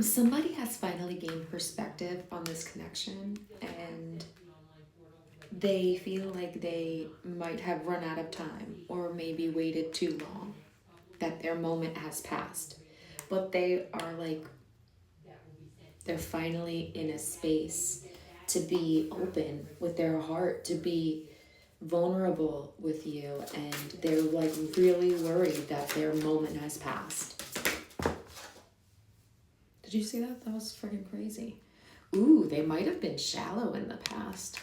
Somebody has finally gained perspective on this connection, and they feel like they might have run out of time or maybe waited too long, that their moment has passed. But they are like, they're finally in a space to be open with their heart, to be vulnerable with you, and they're like really worried that their moment has passed. Did you see that? That was freaking crazy. Ooh, they might have been shallow in the past.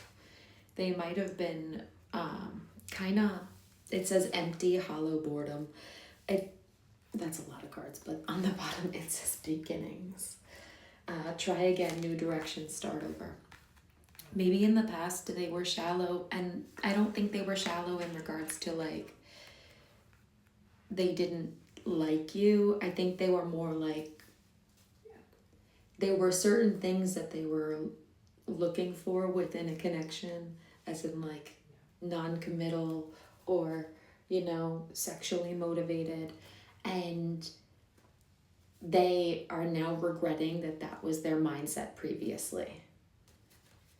They might have been kind of, it says empty, hollow boredom. That's a lot of cards, but on the bottom it says beginnings. Try again, new direction, start over. Maybe in the past they were shallow, and I don't think they were shallow in regards to like they didn't like you. I think they were more like there were certain things that they were looking for within a connection, as in like non-committal or, you know, sexually motivated, and they are now regretting that that was their mindset previously.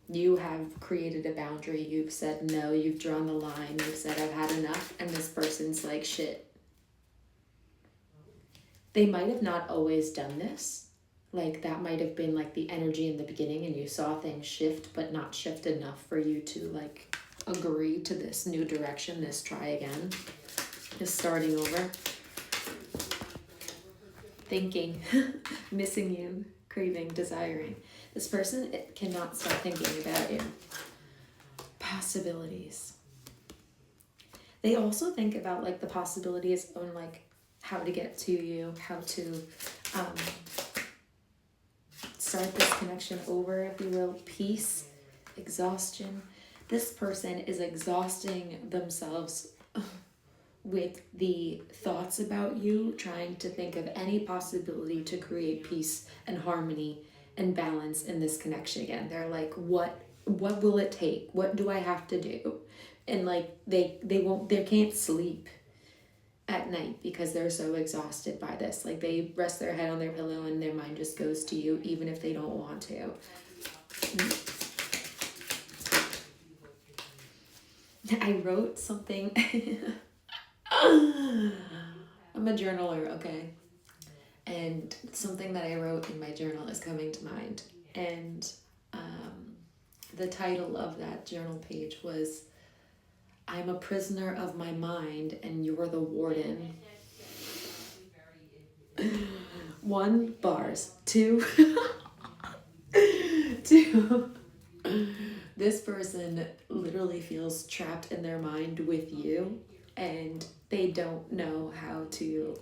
You have created a boundary, you've said no, you've drawn the line, you've said I've had enough, and this person's like, shit. They might have not always done this. Like that might have been like the energy in the beginning, and you saw things shift, but not shift enough for you to like agree to this new direction, this try again, this starting over. Thinking, missing you, craving, desiring. This person cannot stop thinking about you. Possibilities. They also think about like the possibilities on like how to get to you, how to start this connection over, if you will. Peace, exhaustion. This person is exhausting themselves with the thoughts about you, trying to think of any possibility to create peace and harmony and balance in this connection again. They're like, what will it take? What do I have to do? And like they can't sleep at night because they're so exhausted by this. Like they rest their head on their pillow and their mind just goes to you, even if they don't want to. I wrote something. I'm a journaler, okay? And something that I wrote in my journal is coming to mind. And the title of that journal page was, I'm a prisoner of my mind and you're the warden. 1, bars. 2, 2. This person literally feels trapped in their mind with you, and they don't know how to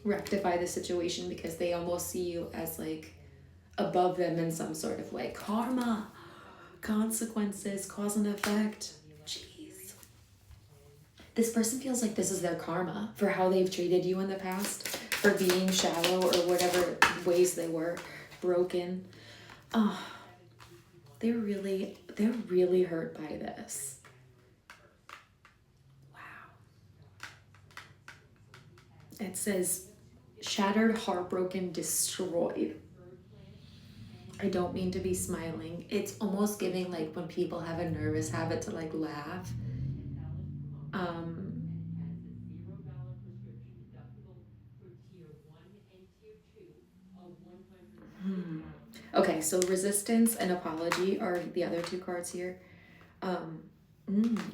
rectify the situation because they almost see you as like above them in some sort of way. Karma, consequences, cause and effect. Jeez. This person feels like this is their karma for how they've treated you in the past, for being shallow or whatever ways they were broken. They're really hurt by this. Wow. It says shattered, heartbroken, destroyed. I don't mean to be smiling. It's almost giving like when people have a nervous habit to like laugh. Okay, so resistance and apology are the other 2 cards here.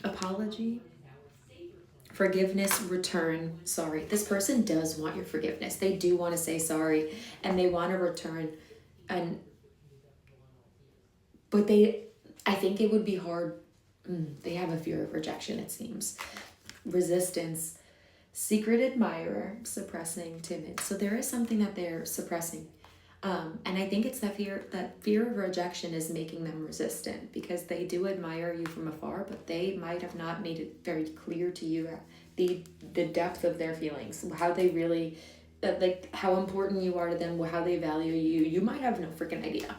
Apology, forgiveness, return, sorry. This person does want your forgiveness. They do want to say sorry, and they want to return. But I think it would be hard. They have a fear of rejection, it seems. Resistance, secret admirer, suppressing, timid. So there is something that they're suppressing. And I think it's that fear of rejection is making them resistant, because they do admire you from afar, but they might have not made it very clear to you the depth of their feelings, how they really, like how important you are to them, how they value you. You might have no freaking idea.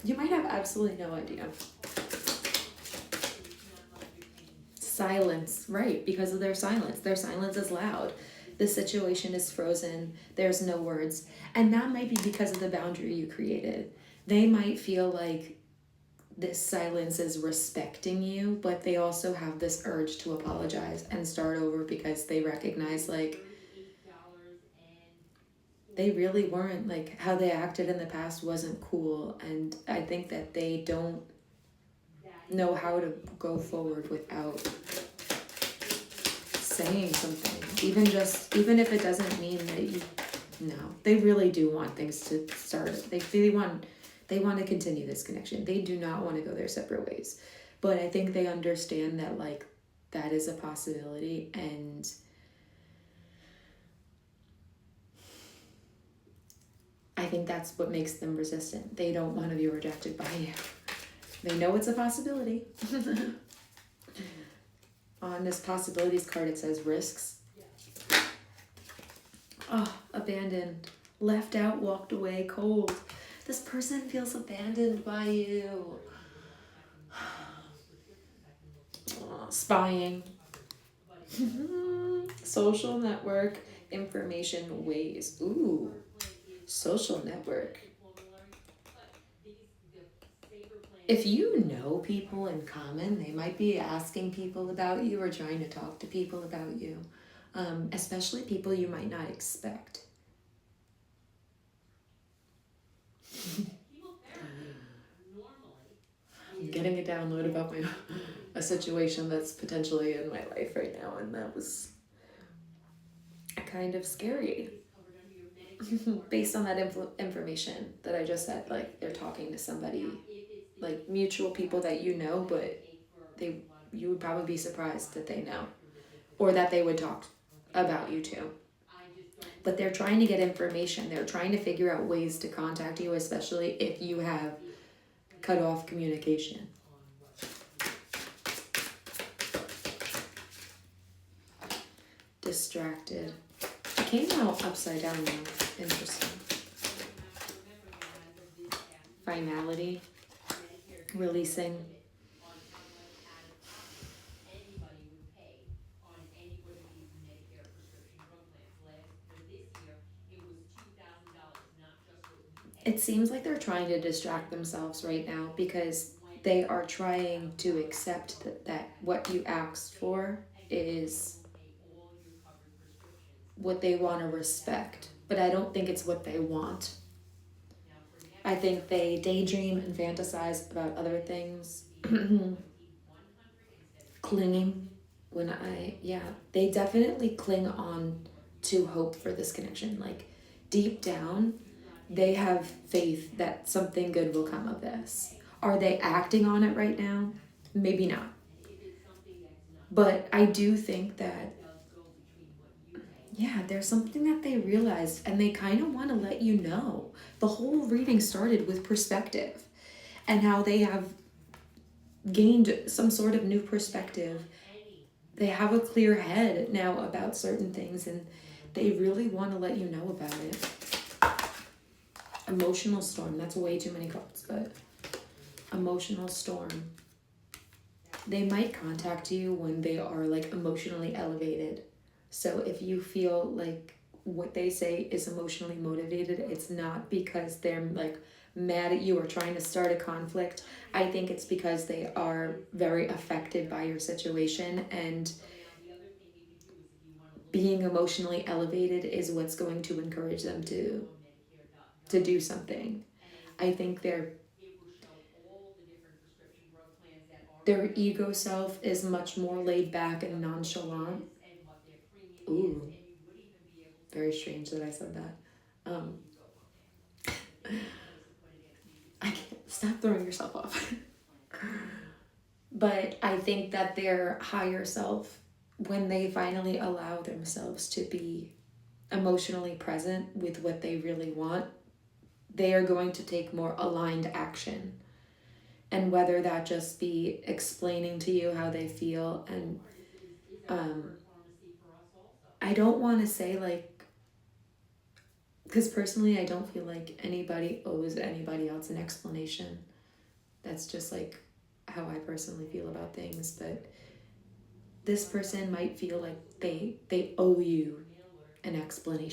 You might have absolutely no idea. Silence, right, because of their silence. Their silence is loud. The situation is frozen. There's no words. And that might be because of the boundary you created. They might feel like this silence is respecting you, but they also have this urge to apologize and start over because they recognize like they really weren't, like how they acted in the past wasn't cool, and I think that they don't know how to go forward without saying something, even if it doesn't mean that you, no, they really do want things to start. They want to continue this connection. They do not want to go their separate ways, but I think they understand that like that is a possibility, and I think that's what makes them resistant. They don't want to be rejected by you. They know it's a possibility. On this possibilities card, it says risks. Oh, abandoned, left out, walked away, cold. This person feels abandoned by you. Oh, spying. Social network, information, ways. Ooh, social network. If you know people in common, they might be asking people about you or trying to talk to people about you, especially people you might not expect. I'm getting a download about a situation that's potentially in my life right now, and that was kind of scary. Based on that information that I just said, like they're talking to somebody, like mutual people that you know, but you would probably be surprised that they know, or that they would talk about you too. But they're trying to get information. They're trying to figure out ways to contact you, especially if you have cut off communication. Distracted. It came out upside down though. Interesting. Finality. Releasing. It seems like they're trying to distract themselves right now because they are trying to accept that what you asked for is what they want to respect, but I don't think it's what they want. I think they daydream and fantasize about other things. Clinging. They definitely cling on to hope for this connection. Like deep down, they have faith that something good will come of this. Are they acting on it right now? Maybe not. But I do think that, yeah, there's something that they realized and they kind of want to let you know. The whole reading started with perspective and how they have gained some sort of new perspective. They have a clear head now about certain things and they really want to let you know about it. Emotional storm. That's way too many cards, but emotional storm. They might contact you when they are like emotionally elevated. So if you feel like what they say is emotionally motivated, it's not because they're like mad at you or trying to start a conflict. I think it's because they are very affected by your situation, and being emotionally elevated is what's going to encourage them to do something. I think their ego self is much more laid back and nonchalant. Ooh, very strange that I said that. I can't stop throwing yourself off. But I think that their higher self, when they finally allow themselves to be emotionally present with what they really want, they are going to take more aligned action. And whether that just be explaining to you how they feel, and I don't want to say like, because personally I don't feel like anybody owes anybody else an explanation. That's just like how I personally feel about things. But this person might feel like they owe you an explanation.